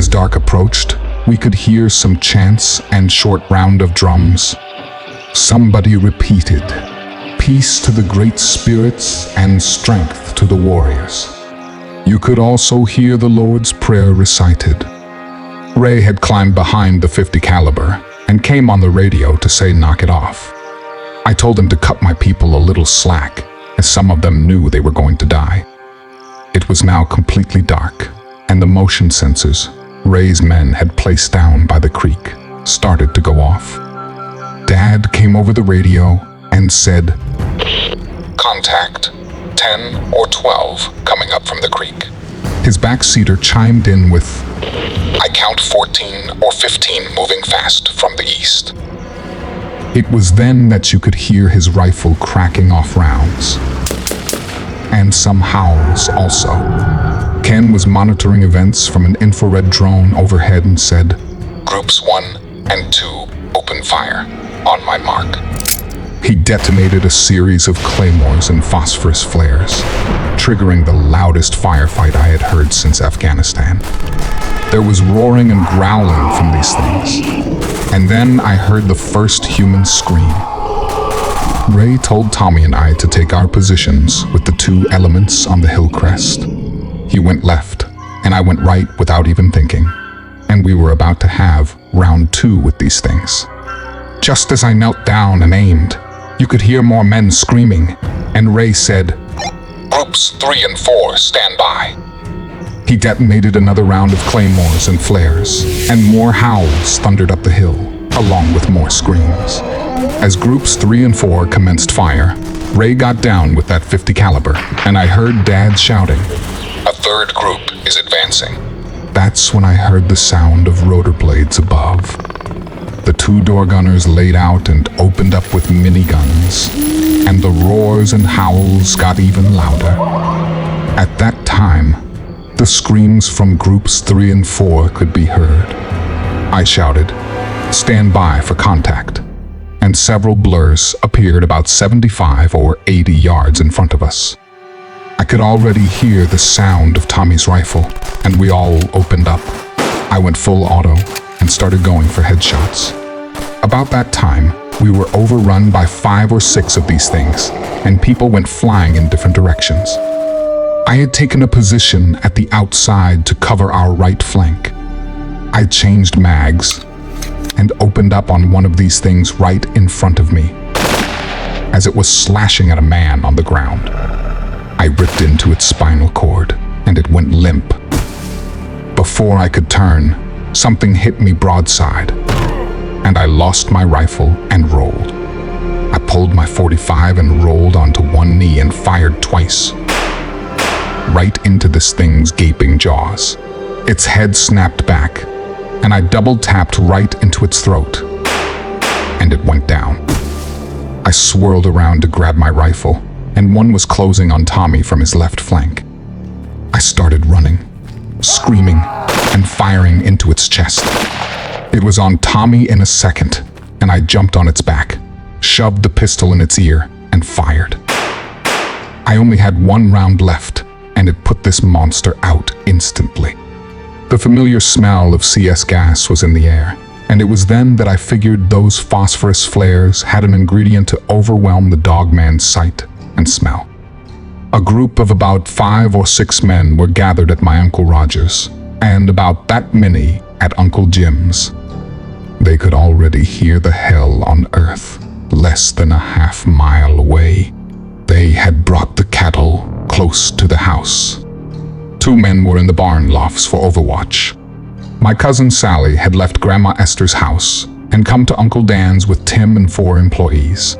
dark approached, we could hear some chants and short round of drums. Somebody repeated, "Peace to the great spirits and strength to the warriors." You could also hear the Lord's Prayer recited. Ray had climbed behind the .50 caliber and came on the radio to say knock it off. I told him to cut my people a little slack, as some of them knew they were going to die. It was now completely dark, and the motion sensors Ray's men had placed down by the creek started to go off. Dad came over the radio and said, "Contact 10 or 12 coming up from the creek." His backseater chimed in with, "I count 14 or 15 moving fast from the east." It was then that you could hear his rifle cracking off rounds. And some howls also. Ken was monitoring events from an infrared drone overhead and said, "Groups 1 and 2 open fire. On my mark." He detonated a series of claymores and phosphorus flares, triggering the loudest firefight I had heard since Afghanistan. There was roaring and growling from these things, and then I heard the first human scream. Ray told Tommy and I to take our positions with the 2 elements on the hill crest. He went left, and I went right without even thinking, and we were about to have round 2 with these things. Just as I knelt down and aimed, you could hear more men screaming, and Ray said, "Groups 3 and 4, stand by." He detonated another round of claymores and flares, and more howls thundered up the hill, along with more screams. As groups 3 and 4 commenced fire, Ray got down with that .50 caliber, and I heard Dad shouting, "A third group is advancing." That's when I heard the sound of rotor blades above. The 2 door gunners laid out and opened up with miniguns, and the roars and howls got even louder. At that time, the screams from groups 3 and 4 could be heard. I shouted, "Stand by for contact," and several blurs appeared about 75 or 80 yards in front of us. I could already hear the sound of Tommy's rifle, and we all opened up. I went full auto and started going for headshots. About that time, we were overrun by 5 or 6 of these things, and people went flying in different directions. I had taken a position at the outside to cover our right flank. I changed mags and opened up on one of these things right in front of me. As it was slashing at a man on the ground, I ripped into its spinal cord, and it went limp. Before I could turn, something hit me broadside, and I lost my rifle and rolled. I pulled my .45 and rolled onto one knee and fired twice, right into this thing's gaping jaws. Its head snapped back, and I double-tapped right into its throat, and it went down. I swirled around to grab my rifle, and one was closing on Tommy from his left flank. I started running, screaming, and firing into its chest. It was on Tommy in a second, and I jumped on its back, shoved the pistol in its ear, and fired. I only had 1 round left, and it put this monster out instantly. The familiar smell of CS gas was in the air, and it was then that I figured those phosphorus flares had an ingredient to overwhelm the Dogman's sight and smell. A group of about 5 or 6 men were gathered at my Uncle Roger's, and about that many at Uncle Jim's. They could already hear the hell on earth, less than a half mile away. They had brought the cattle close to the house. 2 men were in the barn lofts for overwatch. My cousin Sally had left Grandma Esther's house and come to Uncle Dan's with Tim and 4 employees.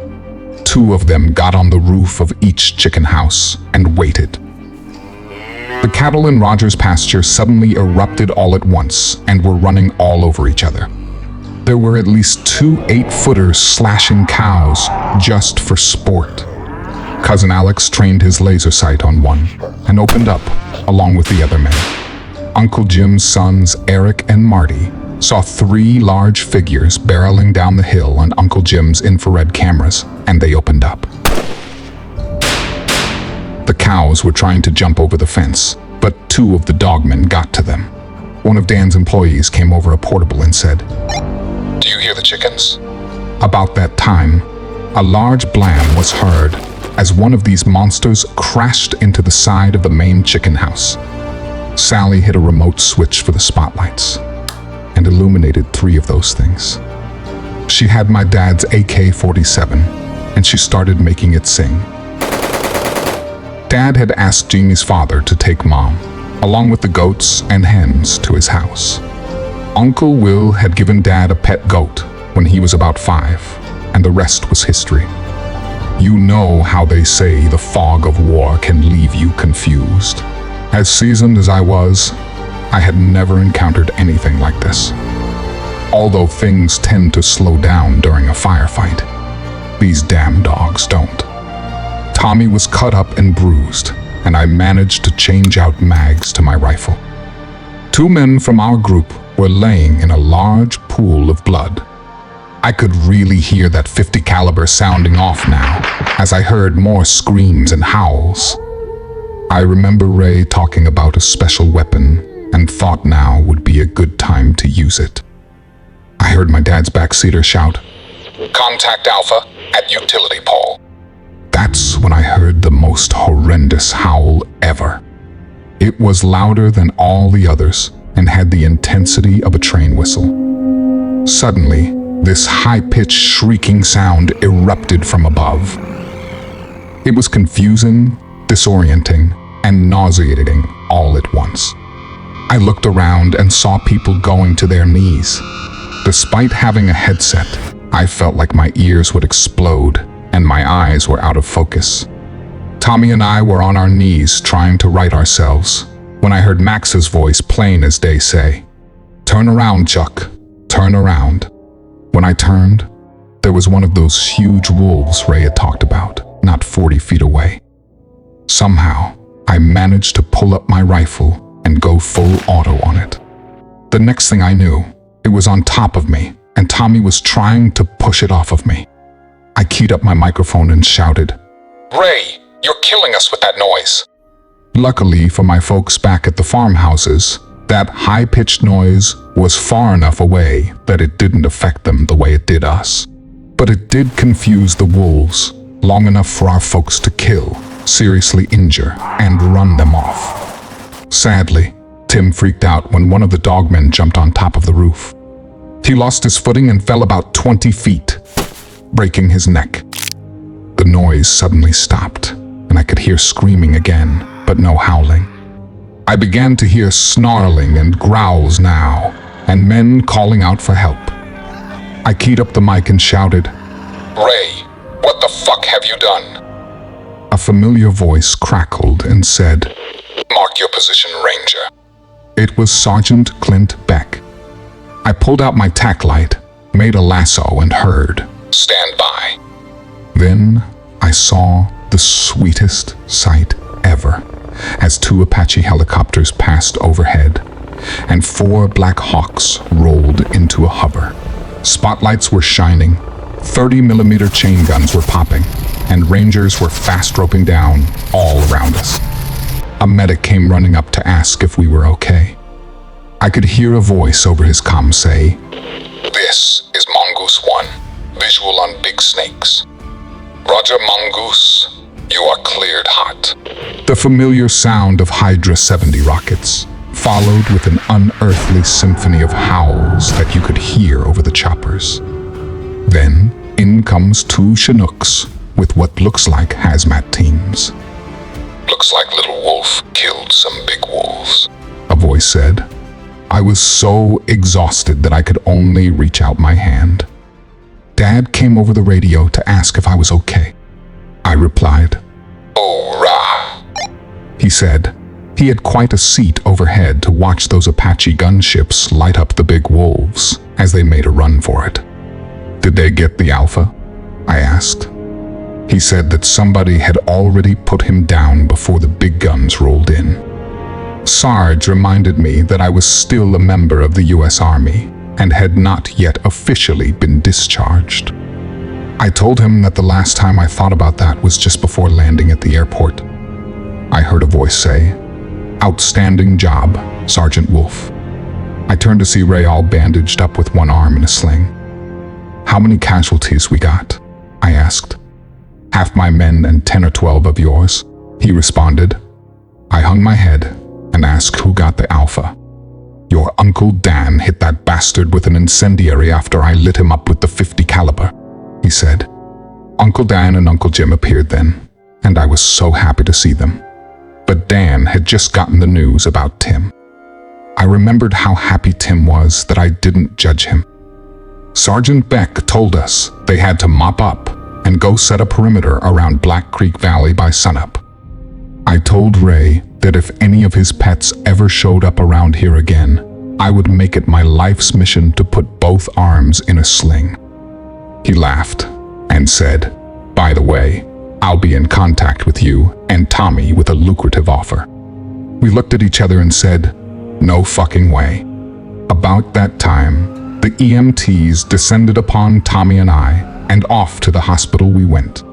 2 of them got on the roof of each chicken house and waited. The cattle in Roger's pasture suddenly erupted all at once and were running all over each other. There were at least 2 8-footers slashing cows just for sport. Cousin Alex trained his laser sight on one and opened up along with the other men. Uncle Jim's sons, Eric and Marty, saw 3 large figures barreling down the hill on Uncle Jim's infrared cameras, and they opened up. The cows were trying to jump over the fence, but 2 of the dogmen got to them. One of Dan's employees came over a portable and said, "Do you hear the chickens?" About that time, a large blam was heard as one of these monsters crashed into the side of the main chicken house. Sally hit a remote switch for the spotlights and illuminated 3 of those things. She had my dad's AK-47 and she started making it sing. Dad had asked Jeannie's father to take Mom, along with the goats and hens, to his house. Uncle Will had given Dad a pet goat when he was about 5, and the rest was history. You know how they say the fog of war can leave you confused. As seasoned as I was, I had never encountered anything like this. Although things tend to slow down during a firefight, these damn dogs don't. Tommy was cut up and bruised, and I managed to change out mags to my rifle. 2 men from our group were laying in a large pool of blood. I could really hear that .50 caliber sounding off now, as I heard more screams and howls. I remember Ray talking about a special weapon and thought now would be a good time to use it. I heard my dad's backseater shout, "Contact Alpha at utility pole." That's when I heard the most horrendous howl ever. It was louder than all the others and had the intensity of a train whistle. Suddenly, this high-pitched shrieking sound erupted from above. It was confusing, disorienting, and nauseating all at once. I looked around and saw people going to their knees. Despite having a headset, I felt like my ears would explode and my eyes were out of focus. Tommy and I were on our knees trying to right ourselves when I heard Max's voice plain as day say, "Turn around, Chuck, turn around." When I turned, there was one of those huge wolves Ray had talked about, not 40 feet away. Somehow, I managed to pull up my rifle and go full auto on it. The next thing I knew, it was on top of me, and Tommy was trying to push it off of me. I keyed up my microphone and shouted, "Ray, you're killing us with that noise." Luckily for my folks back at the farmhouses, that high-pitched noise was far enough away that it didn't affect them the way it did us. But it did confuse the wolves long enough for our folks to kill, seriously injure, and run them off. Sadly, Tim freaked out when one of the dogmen jumped on top of the roof. He lost his footing and fell about 20 feet, breaking his neck. The noise suddenly stopped, and I could hear screaming again, but no howling. I began to hear snarling and growls now, and men calling out for help. I keyed up the mic and shouted, "Ray, what the fuck have you done?" A familiar voice crackled and said, "Mark your position, Ranger." It was Sergeant Clint Beck. I pulled out my tack light, made a lasso, and heard, "Stand by." Then I saw the sweetest sight ever as 2 Apache helicopters passed overhead and 4 Black Hawks rolled into a hover. Spotlights were shining, 30mm chain guns were popping, and Rangers were fast roping down all around us. A medic came running up to ask if we were okay. I could hear a voice over his comm say, "This is Mongoose 1, visual on big snakes. Roger, Mongoose, you are cleared hot." The familiar sound of Hydra 70 rockets, followed with an unearthly symphony of howls that you could hear over the choppers. Then, in comes 2 Chinooks with what looks like hazmat teams. "Looks like Little Wolf killed some big wolves," a voice said. I was so exhausted that I could only reach out my hand. Dad came over the radio to ask if I was okay. I replied, "Oh-rah," he said. He had quite a seat overhead to watch those Apache gunships light up the big wolves as they made a run for it. "Did they get the Alpha?" I asked. He said that somebody had already put him down before the big guns rolled in. Sarge reminded me that I was still a member of the U.S. Army and had not yet officially been discharged. I told him that the last time I thought about that was just before landing at the airport. I heard a voice say, "Outstanding job, Sergeant Wolf." I turned to see Ray all bandaged up with one arm in a sling. "How many casualties we got?" I asked. "Half my men and 10 or 12 of yours," he responded. I hung my head and asked who got the alpha. "Your Uncle Dan hit that bastard with an incendiary after I lit him up with the .50 caliber, he said. Uncle Dan and Uncle Jim appeared then, and I was so happy to see them. But Dan had just gotten the news about Tim. I remembered how happy Tim was that I didn't judge him. Sergeant Beck told us they had to mop up and go set a perimeter around Black Creek Valley by sunup. I told Ray that if any of his pets ever showed up around here again, I would make it my life's mission to put both arms in a sling. He laughed and said, "By the way, I'll be in contact with you and Tommy with a lucrative offer." We looked at each other and said, "No fucking way." About that time, the EMTs descended upon Tommy and I, and off to the hospital we went.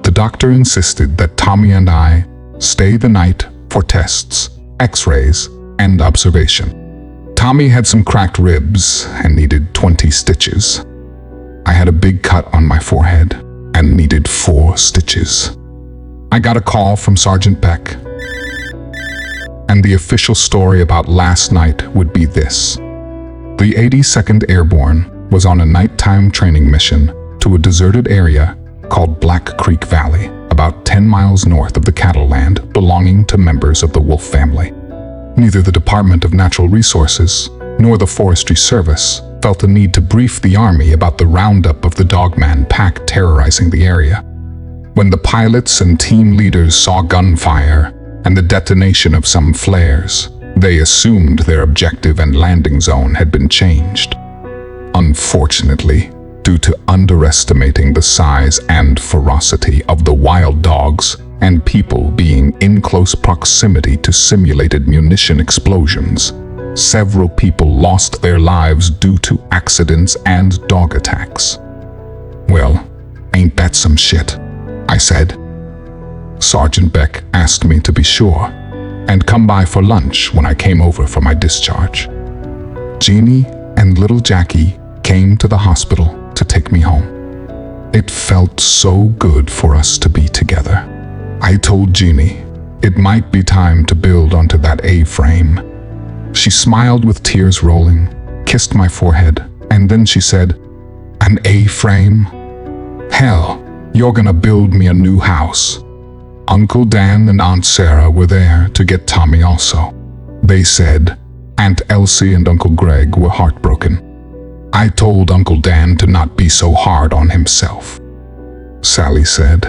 The doctor insisted that Tommy and I stay the night for tests, x-rays, and observation. Tommy had some cracked ribs and needed 20 stitches. I had a big cut on my forehead and needed 4 stitches. I got a call from Sergeant Beck, and the official story about last night would be this. The 82nd Airborne was on a nighttime training mission to a deserted area called Black Creek Valley, about 10 miles north of the cattle land belonging to members of the Wolf family. Neither the Department of Natural Resources nor the Forestry Service felt a need to brief the Army about the roundup of the Dogman pack terrorizing the area. When the pilots and team leaders saw gunfire and the detonation of some flares, they assumed their objective and landing zone had been changed. Unfortunately, due to underestimating the size and ferocity of the wild dogs and people being in close proximity to simulated munition explosions, several people lost their lives due to accidents and dog attacks. "Well, ain't that some shit?" I said. Sergeant Beck asked me to be sure and come by for lunch when I came over for my discharge. Jeannie and little Jackie came to the hospital to take me home. It felt so good for us to be together. I told Jeannie it might be time to build onto that A-frame. She smiled with tears rolling, kissed my forehead, and then she said, "An A-frame? Hell, you're gonna build me a new house." Uncle Dan and Aunt Sarah were there to get Tommy also. They said Aunt Elsie and Uncle Greg were heartbroken. I told Uncle Dan to not be so hard on himself. Sally said,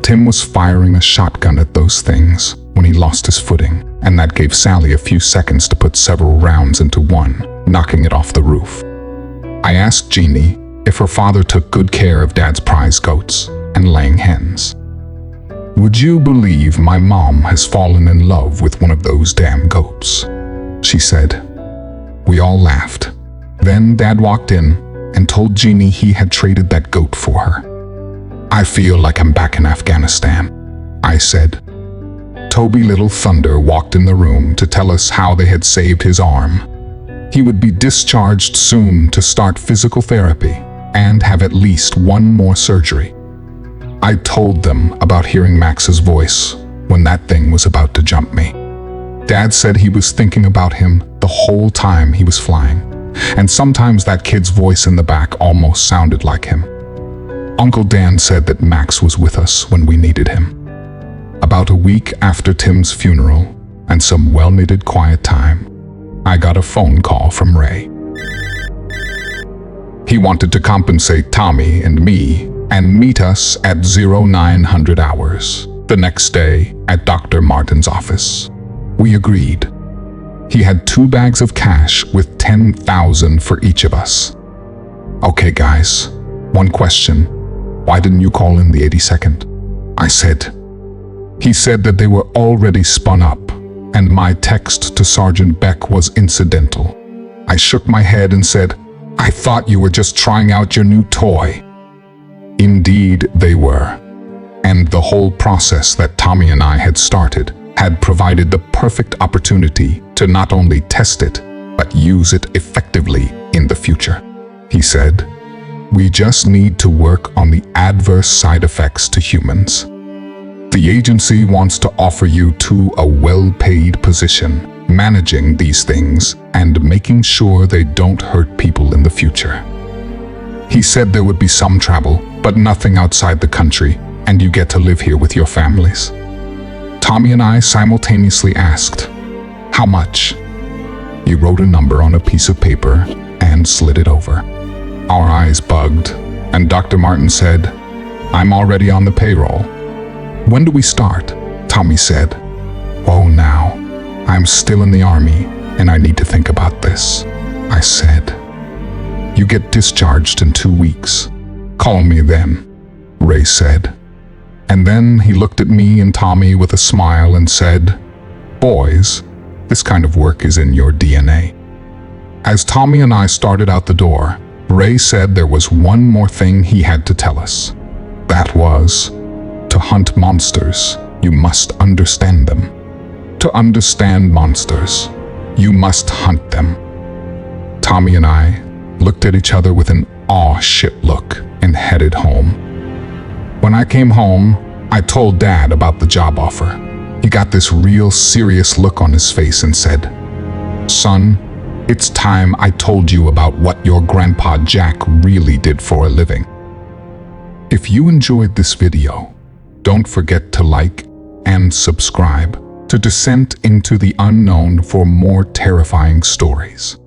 Tim was firing a shotgun at those things when he lost his footing, and that gave Sally a few seconds to put several rounds into one, knocking it off the roof. I asked Jeannie if her father took good care of Dad's prize goats and laying hens. "Would you believe my mom has fallen in love with one of those damn goats?" she said. We all laughed. Then Dad walked in and told Jeannie he had traded that goat for her. "I feel like I'm back in Afghanistan," I said. Toby Little Thunder walked in the room to tell us how they had saved his arm. He would be discharged soon to start physical therapy and have at least one more surgery. I told them about hearing Max's voice when that thing was about to jump me. Dad said he was thinking about him the whole time he was flying, and sometimes that kid's voice in the back almost sounded like him. Uncle Dan said that Max was with us when we needed him. About a week after Tim's funeral and some well-needed quiet time, I got a phone call from Ray. He wanted to compensate Tommy and me and meet us at 0900 hours the next day at Dr. Martin's office. We agreed. He had 2 bags of cash with $10,000 for each of us. "Okay guys, one question. Why didn't you call in the 82nd? I said. He said that they were already spun up, and my text to Sergeant Beck was incidental. I shook my head and said, "I thought you were just trying out your new toy." Indeed, they were. And the whole process that Tommy and I had started had provided the perfect opportunity to not only test it, but use it effectively in the future. He said, "We just need to work on the adverse side effects to humans. The agency wants to offer you to a well-paid position, managing these things and making sure they don't hurt people in the future." He said there would be some travel, but nothing outside the country, and you get to live here with your families. Tommy and I simultaneously asked, "How much?" He wrote a number on a piece of paper and slid it over. Our eyes bugged, and Dr. Martin said, "I'm already on the payroll." "When do we start?" Tommy said. "Oh, now. I'm still in the army, and I need to think about this," I said. "You get discharged in 2 weeks. Call me then," Ray said. And then he looked at me and Tommy with a smile and said, "Boys, this kind of work is in your DNA." As Tommy and I started out the door, Ray said there was one more thing he had to tell us. That was, to hunt monsters, you must understand them. To understand monsters, you must hunt them. Tommy and I looked at each other with an aw-shit look and headed home. When I came home, I told Dad about the job offer. He got this real serious look on his face and said, "Son, it's time I told you about what your Grandpa Jack really did for a living." If you enjoyed this video, don't forget to like and subscribe to Descent into the Unknown for more terrifying stories.